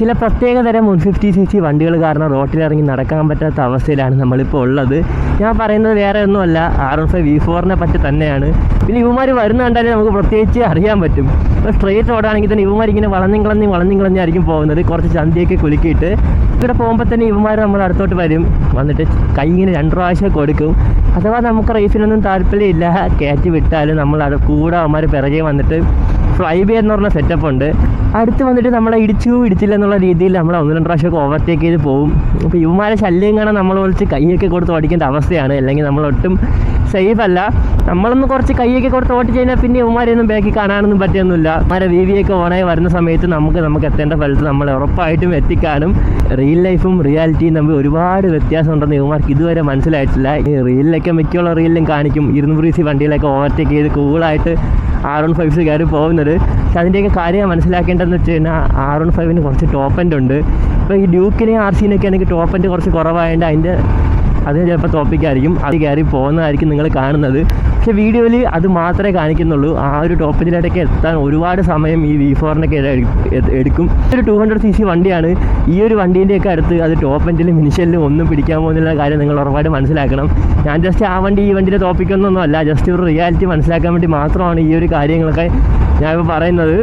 ചില പ്രത്യേകതരം 150cc വണ്ടികൾ കാരണം റോട്ടിലിറങ്ങി നടക്കാൻ പറ്റാത്ത അവസ്ഥയിലാണ് നമ്മളിപ്പോൾ ഉള്ളത്. ഞാൻ പറയുന്നത് വേറെ ഒന്നുമല്ല, R15 V4നെ പറ്റി തന്നെയാണ്. പിന്നെ ഇവന്മാർ വരുന്ന കണ്ടാലേ നമുക്ക് പ്രത്യേകിച്ച് അറിയാൻ പറ്റും. ഇപ്പോൾ സ്ട്രേറ്റ് റോഡാണെങ്കിൽ തന്നെ ഇവന്മാർ ഇങ്ങനെ വളഞ്ഞിങ്ങളഞ്ഞായിരിക്കും പോകുന്നത്. കുറച്ച് ചന്തിയൊക്കെ കുലുക്കിയിട്ട് ഇവിടെ പോകുമ്പോൾ തന്നെ ഇവന്മാർ നമ്മൾ അടുത്തോട്ട് വരും, വന്നിട്ട് കൈ ഇങ്ങനെ 2 പ്രാവശ്യം കൊടുക്കും. അഥവാ നമുക്ക് റേസിനൊന്നും താല്പര്യമില്ല, കയറ്റി വിട്ടാലും നമ്മൾ കൂടെ അവന്മാർ പിറകെ വന്നിട്ട് ഫ്ലൈ ബേ എന്ന് പറഞ്ഞ സെറ്റപ്പ് ഉണ്ട്. അടുത്ത് വന്നിട്ട് നമ്മളെ ഇടിച്ചില്ല എന്നുള്ള രീതിയിൽ നമ്മൾ 1-2 പ്രാവശ്യമൊക്കെ ഓവർടേക്ക് ചെയ്ത് പോകും. അപ്പോൾ ഇവന്മാരെ ശല്യം കാണാൻ നമ്മൾ വിളിച്ച് കൈയൊക്കെ കൊടുത്ത് ഓടിക്കേണ്ട അവസ്ഥയാണ്. അല്ലെങ്കിൽ നമ്മളൊട്ടും സേഫ് അല്ല. നമ്മളൊന്ന് കുറച്ച് കൈയൊക്കെ കൊടുത്ത് ഓടിച്ച് കഴിഞ്ഞാൽ പിന്നെ ഇവന്മാരെയൊന്നും ബാക്കിൽ കാണാനൊന്നും പറ്റിയൊന്നുമില്ല. അവന്മാരെ VV ഒക്കെ ഓണായി വരുന്ന സമയത്ത് നമുക്ക് എത്തേണ്ട സ്ഥലത്ത് നമ്മൾ ഉറപ്പായിട്ടും എത്തിക്കാനും. റിയൽ ലൈഫും റിയാലിറ്റിയും തമ്മിൽ ഒരുപാട് വ്യത്യാസമുണ്ടെന്ന് ഇവന്മാർക്ക് ഇതുവരെ മനസ്സിലായിട്ടില്ല. ഈ റീലിലൊക്കെ മിക്കുള്ള റീലിലും കാണിക്കും 200cc വണ്ടികളൊക്കെ ഓവർടേക്ക് ചെയ്ത് കൂളായിട്ട് R15 കയറി പോകുന്നത്. പക്ഷെ അതിൻ്റെയൊക്കെ കാര്യം മനസ്സിലാക്കേണ്ടതെന്ന് വെച്ച് കഴിഞ്ഞാൽ R15 കുറച്ച് ടോപ്പ് എൻഡ് ഉണ്ട്. ഇപ്പോൾ ഈ ഡ്യൂക്കിനെയും RC-നെയൊക്കെ ആണെങ്കിൽ ടോപ്പ് എൻഡ് കുറച്ച് കുറവായതുകൊണ്ട് അതിന് ചിലപ്പോൾ ടോപ്പിക്കായിരിക്കും, അത് കയറി പോകുന്നതായിരിക്കും നിങ്ങൾ കാണുന്നത്. പക്ഷേ വീഡിയോയിൽ അത് മാത്രമേ കാണിക്കുന്നുള്ളൂ. ആ ഒരു ടോപ്പ് എൻഡിലേക്ക് എത്താൻ ഒരുപാട് സമയം ഈ V4-നൊക്കെ എടുക്കും. ഒരു 200cc വണ്ടിയാണ്. ഈ ഒരു വണ്ടീൻ്റെയൊക്കെ അടുത്ത് അത് ടോപ്പ് എൻഡിലും ഇനിഷ്യലിലും ഒന്നും പിടിക്കാൻ പോകുന്നില്ല കാര്യം നിങ്ങൾ ഉറപ്പായിട്ട് മനസ്സിലാക്കണം. ഞാൻ ജസ്റ്റ് ഈ വണ്ടിയുടെ ടോപ്പിക്കൊന്നും അല്ല, ജസ്റ്റ് ഒരു റിയാലിറ്റി മനസ്സിലാക്കാൻ വേണ്ടി മാത്രമാണ് ഈ ഒരു കാര്യങ്ങളൊക്കെ ഞാനിപ്പോൾ പറയുന്നത്.